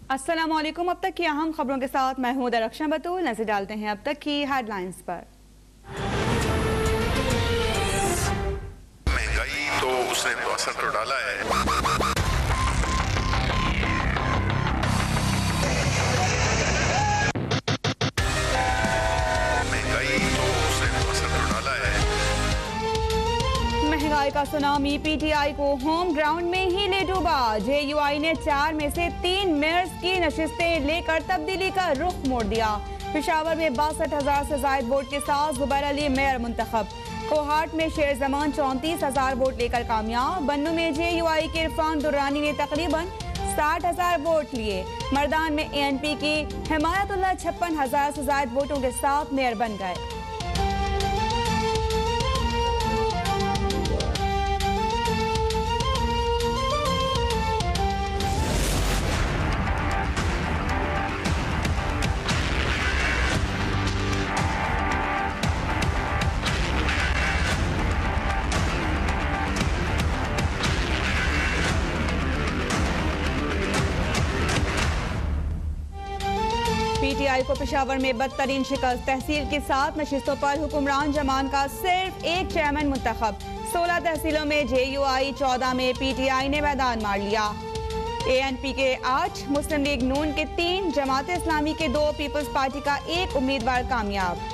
अस्सलामुअलैकुम। अब तक की अहम खबरों के साथ मैं हूं दरख्शां बतूल। नजर डालते हैं अब तक की हेडलाइंस पर। महंगाई तो उसने असर तो डाला है। महंगाई का सुनामी पीटीआई को होम ग्राउंड में ही ले डूबा। जेयूआई ने 4 में से 3 मेयर्स की नशिस्तें लेकर तब्दीली का रुख मोड़ दिया। पेशावर में 62,000 से ज्यादा वोट के साथ जुबैर अली मेयर मुंतखब। कोहाट में शेर जमान 34,000 वोट लेकर कामयाब। बन्नू में जेयूआई के इरफान दुर्रानी ने तकरीबन 60,000 वोट लिए। मर्दान में एएनपी की हिमायतुल्लाह 56,000 से ज्यादा वोटों के साथ मेयर बन गए। पीटीआई को पेशावर में बदतरीन शिकस्त। तहसील की 7 नशिस्तों पर हुक्मरान जमान का सिर्फ एक चेयरमैन मुंतखब। 16 तहसीलों में जेयूआई, 14 में पीटीआई ने मैदान मार लिया। एएनपी के 8, मुस्लिम लीग नून के 3, जमात इस्लामी के 2, पीपल्स पार्टी का 1 उम्मीदवार कामयाब।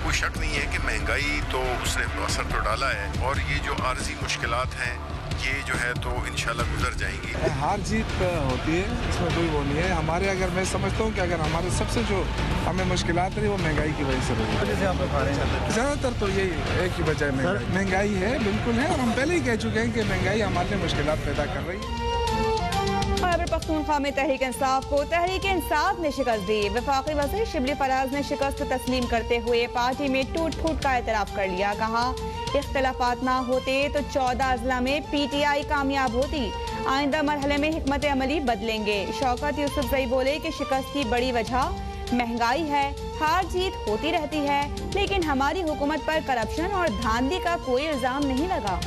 कोई शक नहीं है कि महंगाई तो उसने असर तो डाला है और ये जो आर्जी मुश्किलात हैं ये जो है तो इंशाल्लाह गुजर जाएंगी। हार जीत होती है, इसमें कोई वो नहीं है। हमारे अगर मैं समझता हूँ कि अगर हमारे सबसे जो हमें मुश्किलात है वो महंगाई की वजह से रही है। ज़्यादातर तो यही एक ही वजह महंगाई है, बिल्कुल है। और हम पहले ही कह चुके हैं कि महंगाई हमारे लिए मुश्किलात पैदा कर रही है। खैबर पख्तूनख्वा में तहरीक इंसाफ को तहरीक इंसाफ ने शिकस्त दी। वफाकी वज़ीर शिबली फराज ने शिकस्त तस्लीम करते हुए पार्टी में टूट फूट का एतराफ़ कर लिया। कहा, इख्तलाफात ना होते तो 14 अजला में पीटीआई कामयाब होती। आइंदा मरहले में हिकमत अमली बदलेंगे। शौकत यूसुफजई बोले कि शिकस्त की बड़ी वजह महंगाई है। हार जीत होती रहती है, लेकिन हमारी हुकूमत पर करप्शन और धांधली का कोई इल्जाम नहीं लगा।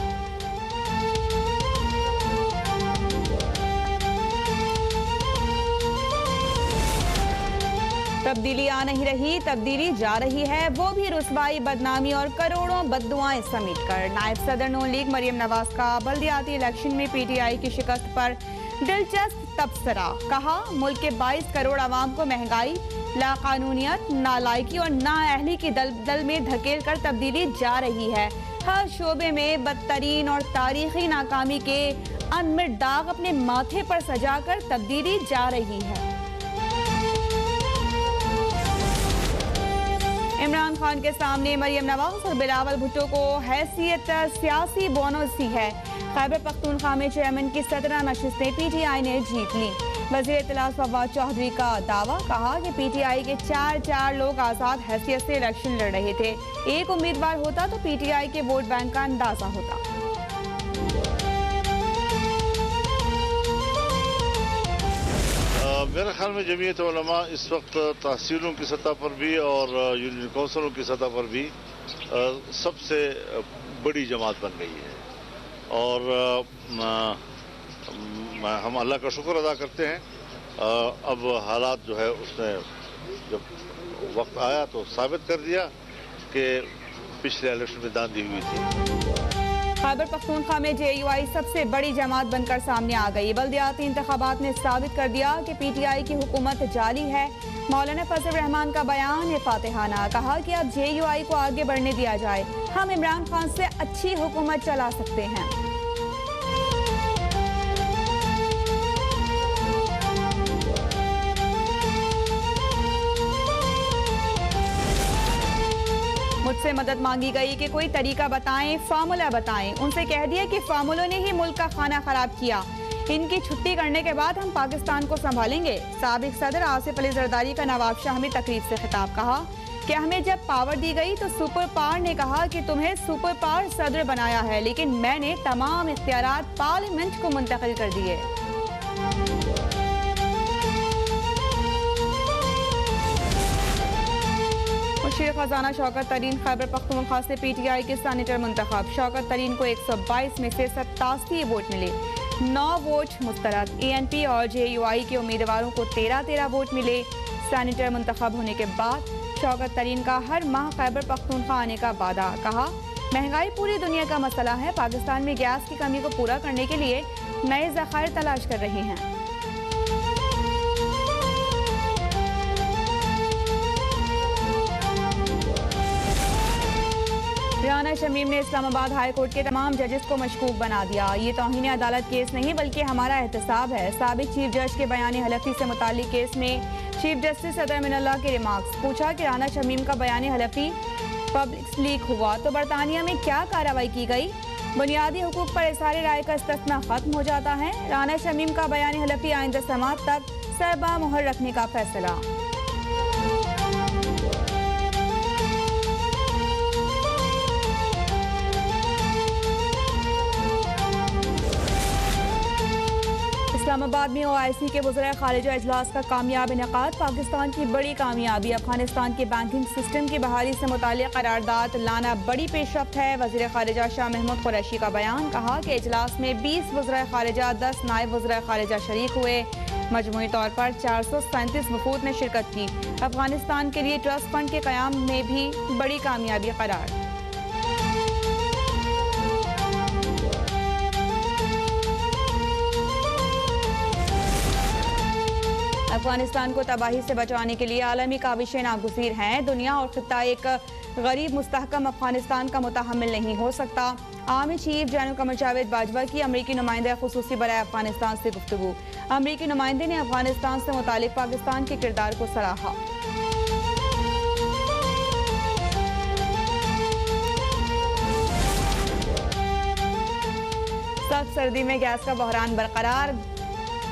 तब्दीली आ नहीं रही, तब्दीली जा रही है, वो भी रुसवाई, बदनामी और करोड़ों बद्दुआएं समेट कर। नायब सदर नून लीग मरियम नवाज का बल्दियाती इलेक्शन में पीटीआई की शिकस्त पर दिलचस्प तबसरा। कहा, मुल्क के 22 करोड़ आवाम को महंगाई, लाकानूनियत, नालायकी और नाअहली की दलदल में धकेल कर तब्दीली जा रही है। हर शोबे में बदतरीन और तारीखी नाकामी के अनमिट दाग अपने माथे पर सजाकर तब्दीली जा रही है। इमरान खान के सामने मरियम नवाज और बिलावल भुट्टो को हैसियत सियासी बोनस दी है। खैबर पख्तूनख्वा में चेयरमैन की 17 नशिस्तें पीटीआई ने जीत ली। वज़ीर इत्तलात फवाद चौधरी का दावा। कहा कि पीटीआई के 4 लोग आज़ाद हैसियत से इलेक्शन लड़ रहे थे। एक उम्मीदवार होता तो पीटीआई के वोट बैंक का अंदाजा होता। मेरे ख्याल में जमीयत उलमा इस वक्त तहसीलों की सतह पर भी और यूनियन कौंसिलों की सतह पर भी सबसे बड़ी जमात बन गई है। और हम अल्लाह का शुक्र अदा करते हैं। अब हालात जो है उसने जब वक्त आया तो साबित कर दिया कि पिछले इलेक्शन में दांधी हुई थी। खैबर पख्तूनख्वा में जेयूआई सबसे बड़ी जमात बनकर सामने आ गई। बल्दियाती इंतखाबात ने साबित कर दिया कि पीटीआई की हुकूमत जाली है। मौलाना फजल रहमान का बयान फातिहाना। कहा कि अब जेयूआई को आगे बढ़ने दिया जाए, हम इमरान खान से अच्छी हुकूमत चला सकते हैं। मुझसे मदद मांगी गई कि कोई तरीका बताएं, फार्मूला बताएं। उनसे कह दिया कि फार्मूलों ने ही मुल्क का खाना खराब किया। इनकी छुट्टी करने के बाद हम पाकिस्तान को संभालेंगे। साबिक सदर आसिफ अली जरदारी का नवाब शाह में तकरीब से खिताब। कहा कि हमें जब पावर दी गई तो सुपर पावर ने कहा कि तुम्हें सुपर पावर सदर बनाया है, लेकिन मैंने तमाम इख्तियारात पार्लियामेंट को मुंतकिल कर दिए। मुशीर खजाना शौकत तरीन खैबर पख्तूनख्वा से PTI के सेनेटर मुंतखब। शौकत तरीन को 122 में से 87 वोट मिले, 9 वोट मुस्तरद। ANP और JUI के उम्मीदवारों को 13-13 वोट मिले। सेनेटर मुंतखब होने के बाद शौकत तरीन का हर माह खैबर पख्तूनख्वा आने का वादा। कहा, महंगाई पूरी दुनिया का मसला है, पाकिस्तान में गैस की कमी को पूरा करने के लिए नए ज़खायर तलाश कर रहे हैं। राना शमीम ने इस्लामाबाद हाई कोर्ट के तमाम जजेस को मशकूक बना दिया। ये तौहीन अदालत केस नहीं बल्कि हमारा एहतसाब है। साबिक चीफ जज के बयान हलफी से मुताल्लिक केस में चीफ जस्टिस सदर मिनल्लाह के रिमार्क्स। पूछा कि राना शमीम का बयान हलफी पब्लिक लीक हुआ तो बरतानिया में क्या कार्रवाई की गई? बुनियादी हुकूक पर इज़हार राय का इस्तिस्ना खत्म हो जाता है। राना शमीम का बयान हलफी आइंदा समाअत तक सरबा मुहर रखने का फैसला। इस्लामाबाद में OIC के वज़ीर ख़ारिजा इजलास का कामयाब इनेकाद। पाकिस्तान की बड़ी कामयाबी, अफगानिस्तान के बैंकिंग सिस्टम की बहाली से मुताल्लिक़ करारदाद लाना बड़ी पेशरफ्त है। वज़ीर ख़ारिजा शाह महमूद कुरैशी का बयान। कहा कि इजलास में 20 वज़ीर ख़ारिजा, 10 नायब वज़ीर ख़ारिजा शरीक हुए। मजमूई तौर पर 437 वफूद ने शिरकत की। अफगानिस्तान के लिए ट्रस्ट फंड के क़याम में भी बड़ी कामयाबी करार। अफगानिस्तान को तबाही से बचाने के लिए आलमी काविशें नागुज़ीर हैं। दुनिया और खित्ता एक गरीब मुस्तहकम अफगानिस्तान का मुतहम्मिल नहीं हो सकता। Army chief general Qamar Javed Bajwa की अमरीकी नुमाइंदा खुसूसी बराए अफगानिस्तान से गुफ्तगू। अमरीकी नुमाइंदे ने अफगानिस्तान से मुतालिक पाकिस्तान के किरदार को सराहा। सख्त सर्दी में गैस का बहरान बरकरार।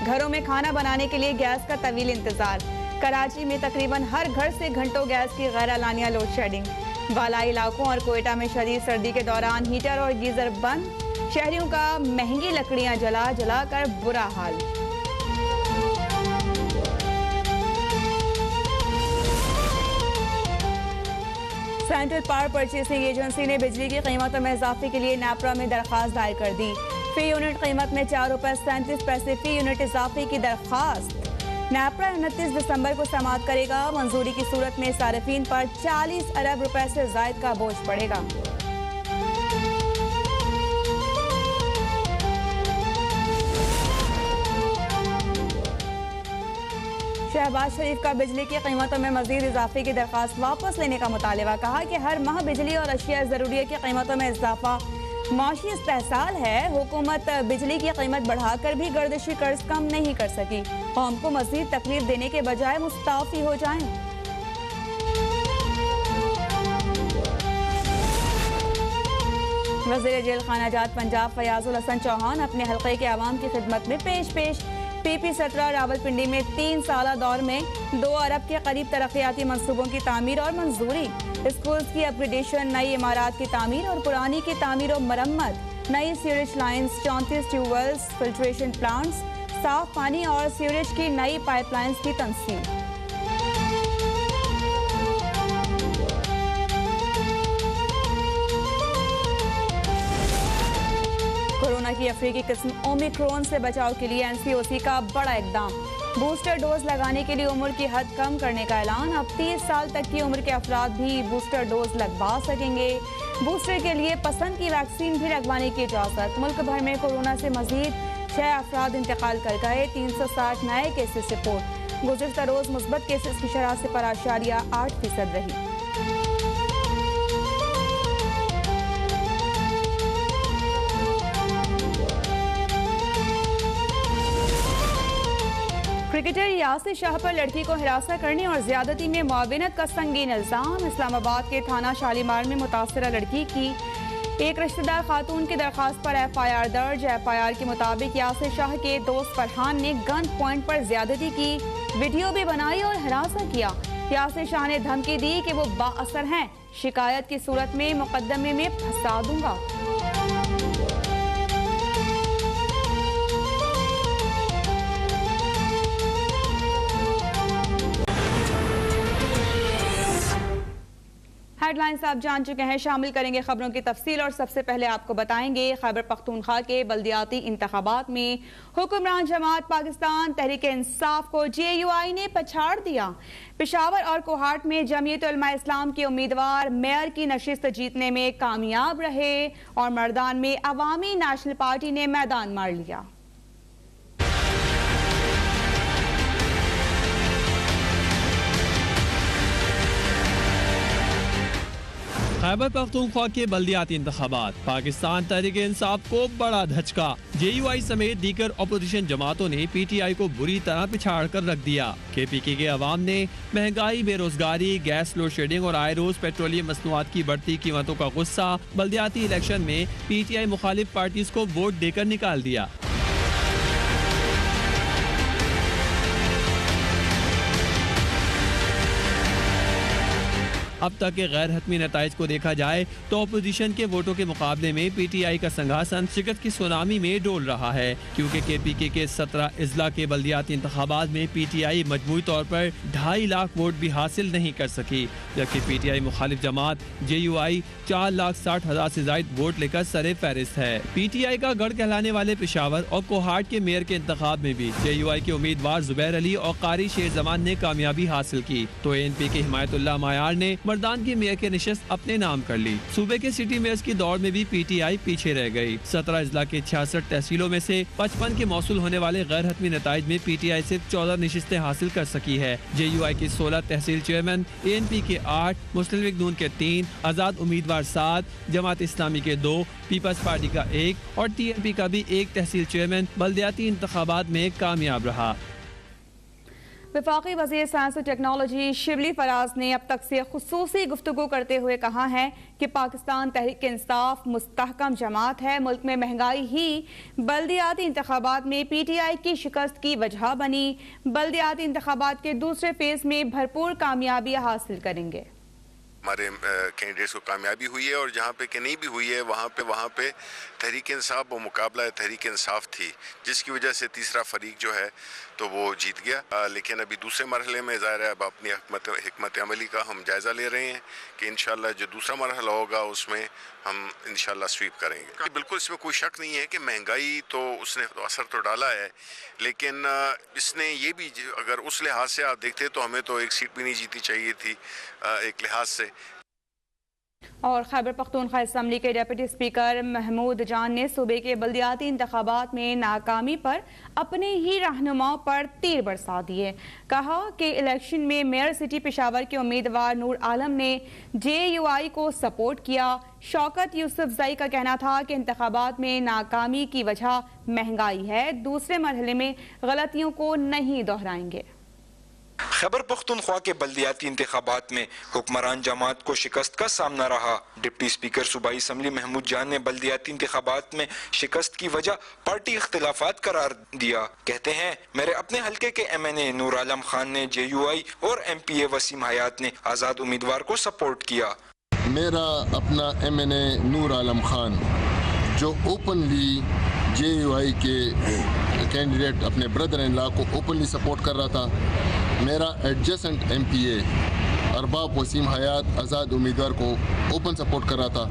घरों में खाना बनाने के लिए गैस का तवील इंतजार। कराची में तकरीबन हर घर से घंटों गैस की गैर एलानिया लोड शेडिंग। बालाई इलाकों और कोयटा में शदीद सर्दी के दौरान हीटर और गीजर बंद। शहरियों का महंगी लकड़ियां जला जला कर बुरा हाल। सेंट्रल पावर परचेसिंग एजेंसी ने बिजली की कीमतों में इजाफे के लिए नेपरा में दरख्वास्त दायर कर दी। फी यूनिट कीमत में 4 रुपये 37 पैसे फी यूनिट इजाफे की दरख्वास्त। नेपरा 29 दिसंबर को समाप्त करेगा। मंजूरी की सूरत में सार्फिन पर 40 अरब रुपए से जायद का बोझ पड़ेगा। शहबाज शरीफ का बिजली की कीमतों में मजीद इजाफे की दरख्वास्त वापस लेने का मुतालबा। कहा कि हर माह बिजली और अशिया ज़रूरिया की कीमतों में इजाफा माशी इस्तेहसाल है। हुकूमत बिजली की कीमत बढ़ाकर भी गर्दिशी कर्ज कम नहीं कर सकी। कौम को मजीद तकलीफ देने के बजाय मुस्ताफी हो जाएं। वज़ीर जेल खानाजात पंजाब फयाजुल हसन चौहान अपने हल्के के आवाम की खिदमत में पेश PP-17 रावलपिंडी में 3 साला दौर में 2 अरब के करीब तरक्याती मंसूबों की तामीर और मंजूरी। स्कूल्स की अपग्रेडेशन, नई इमारत की तामीर और पुरानी की तामीर और मरम्मत, नई sewerage lines, 34 tube wells, filtration plants, साफ पानी और सीवरेज की नई पाइपलाइंस की तंसीब। कोरोना की अफ्रीकी किस्म ओमिक्रॉन से बचाव के लिए NCOC का बड़ा इकदाम। बूस्टर डोज लगाने के लिए उम्र की हद कम करने का ऐलान। अब 30 साल तक की उम्र के अफराद भी बूस्टर डोज लगवा सकेंगे। बूस्टर के लिए पसंद की वैक्सीन भी लगवाने की इजाजत। मुल्क भर में कोरोना से मजीद 6 अफराद इंतकाल कर गए। 360 नए केसेस रिपोर्ट। गुज़िश्ता रोज मुस्बत केसेस की शरह 0.8% रही। क्रिकेटर यासिर शाह पर लड़की को हिरासत करने और ज्यादती में मुआविनत का संगीन इल्जाम। इस्लामाबाद के थाना शालीमार में मुतासरा लड़की की एक रिश्तेदार खातून की दरखास्त पर FIR दर्ज। FIR के मुताबिक यासिर शाह के दोस्त फरहान ने गन पॉइंट पर ज्यादती की, वीडियो भी बनाई और हिरासत किया। यासिर शाह ने धमकी दी कि वो बाअसर हैं, शिकायत की सूरत में मुकदमे में फंसा दूंगा। हेडलाइंस आप जान चुके हैं, शामिल करेंगे खबरों की तफसील और सबसे पहले आपको बताएंगे खैबर पख्तूनख्वा के बल्दियाती इंतखाबात में हुक्मरान जमात पाकिस्तान तहरीक इंसाफ को JUI ने पछाड़ दिया। पेशावर और कोहाट में जमीयत उलमा इस्लाम के उम्मीदवार मेयर की नशिस्त जीतने में कामयाब रहे और मर्दान में अवामी नेशनल पार्टी ने मैदान मार लिया। खैबर पख्तूनख्वा के बल्दियाती इंतखाबात, पाकिस्तान तहरीक इंसाफ को बड़ा धचका। JUI समेत दीगर अपोजिशन जमातों ने PTI को बुरी तरह पिछाड़ कर रख दिया। KPK के अवाम ने महंगाई, बेरोजगारी, गैस लोड शेडिंग और आए रोज पेट्रोलियम मसनूआत की बढ़ती कीमतों का गुस्सा बल्दियाती इलेक्शन में PTI मुखालिफ पार्टीज को वोट देकर निकाल दिया। अब तक के गैर हतमी नताइज को देखा जाए तो अपोजिशन के वोटों के मुकाबले में PTI का संघासन शिकस्त की सुनामी में डोल रहा है, क्योंकि KPK के 17 अजला के बल्दियाती इंतखाबात में PTI मजमूई तौर पर 2.5 लाख वोट भी हासिल नहीं कर सकी, जबकि PTI मुखालिफ जमात JUI 4,60,000 से ज्यादा वोट लेकर सरे फहरिस्त है। PTI का गढ़ कहलाने वाले पेशावर और कोहाट के मेयर के इंतखाब में भी JUI के उम्मीदवार जुबैर अली और कारी शेर जमान ने कामयाबी हासिल की, तो ANP के हिमायतुल्लाह मायार ने मर्दान की मेयर की निशस्त अपने नाम कर ली। सूबे के सिटी मेयर्स की दौड़ में भी PTI पीछे रह गई। 17 अजला के 66 तहसीलों में से 55 के मौसूल होने वाले गैर हतमी नताइज में PTI सिर्फ 14 नशिस्तें हासिल कर सकी है। JUI की 16 तहसील चेयरमैन, ANP के 8, मुस्लिम लीग नून के 3, आजाद उम्मीदवार 7, जमात इस्लामी के 2, पीपल्स पार्टी का 1 और TNP का भी 1 तहसील चेयरमैन बल्दियाती इंतखाबात में कामयाब रहा। वफाकी वज़ीर साइंस और टेक्नोलॉजी शिबली फराज ने अब तक से खुसूसी गुफ्तगू करते हुए कहा है कि पाकिस्तान तहरीक इंसाफ मुस्तहकम जमात है। मुल्क में महंगाई ही बल्दियाती इंतखाबात में PTI की शिकस्त की वजह बनी। बल्दियाती इंतखाबात के दूसरे फेज में भरपूर कामयाबी हासिल करेंगे। हमारे कैंडिडेट्स को कामयाबी हुई है और जहाँ पे कि नहीं भी हुई है वहाँ पे तहरीक इंसाफ वो मुकाबला तहरीक इंसाफ थी, जिसकी वजह से तीसरा फरीक जो है तो वो जीत गया। लेकिन अभी दूसरे मरहले में ज़ाहिर है अब अपनी हिकमत अमली का हम जायज़ा ले रहे हैं कि इंशाल्लाह जो दूसरा मरहला होगा उसमें हम इंशाल्लाह स्वीप करेंगे। बिल्कुल इसमें कोई शक नहीं है कि महंगाई तो उसने असर तो डाला है, लेकिन इसने ये भी अगर उस लिहाज से आप देखते तो हमें तो एक सीट भी नहीं जीती चाहिए थी एक लिहाज से। और खैबर पख्तूनख्वा असम्बली के डिप्टी स्पीकर महमूद जान ने सूबे के बल्दियाती इंतखाबात में नाकामी पर अपने ही रहनुमाओं पर तीर बरसा दिए। कहा कि इलेक्शन में मेयर सिटी पेशावर के उम्मीदवार नूर आलम ने JUI को सपोर्ट किया। शौकत यूसुफजई का कहना था कि इंतखाबात में नाकामी की वजह महंगाई है, दूसरे मरहले में गलतियों को नहीं दोहराएंगे। खैबर पख्तूनख्वा के बल्दियाती इंतखाबात में हुक्मरान जमात को शिकस्त का सामना रहा। डिप्टी स्पीकर सूबाई असम्बली महमूद जान ने बल्दियाती इंतखाबात में शिकस्त की वजह पार्टी इख्तिलाफात करार दिया। कहते हैं, मेरे अपने हल्के के MNA नूर आलम खान ने JUI और MPA वसीम हयात ने आजाद उम्मीदवार को सपोर्ट किया। मेरा अपना MNA नूर आलम खान जो ओपनली JUI के कैंडिडेट अपने ब्रदर इन लॉ को ओपनली सपोर्ट कर रहा था, मेरा एडजेसेंट MPA अरबाब वसीम हयात आज़ाद उम्मीदवार को ओपन सपोर्ट कर रहा था,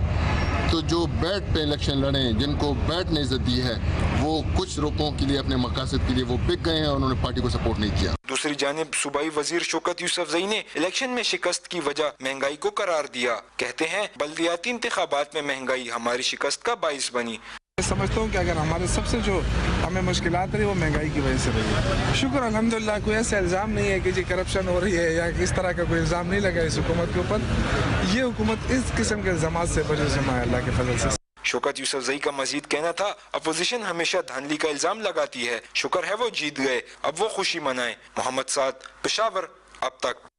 तो जो बैट पे इलेक्शन लड़े, जिनको बैट ने इज्जत दी है, वो कुछ रुपयों के लिए अपने मकासद के लिए वो बिक गए हैं और उन्होंने पार्टी को सपोर्ट नहीं किया। दूसरी जानिब सूबाई वजीर शौकत यूसुफजई ने इलेक्शन में शिकस्त की वजह महंगाई को करार दिया। कहते हैं, बल्दियाती इंतखाबात में महंगाई हमारी शिकस्त का बाइस बनी। मैं समझता हूँ कि अगर हमारे सबसे जो हमें मुश्किलात रही वो महंगाई की वजह से रही। शुक्र अल्हम्दुलिल्लाह कोई ऐसा इल्ज़ाम नहीं है कि जी करप्शन हो रही है या इस तरह का कोई इल्ज़ाम नहीं लगा इस हुकूमत के ऊपर। ये हुकूमत इस किस्म के इल्ज़ामात से बरसम है अल्लाह के फजल से। शौकत यूसुफजई का मजीद कहना था, अपोजिशन हमेशा धांधली का इल्जाम लगाती है, शुक्र है वो जीत गए, अब वो खुशी मनाएं। मोहम्मद साद, पेशावर, अब तक।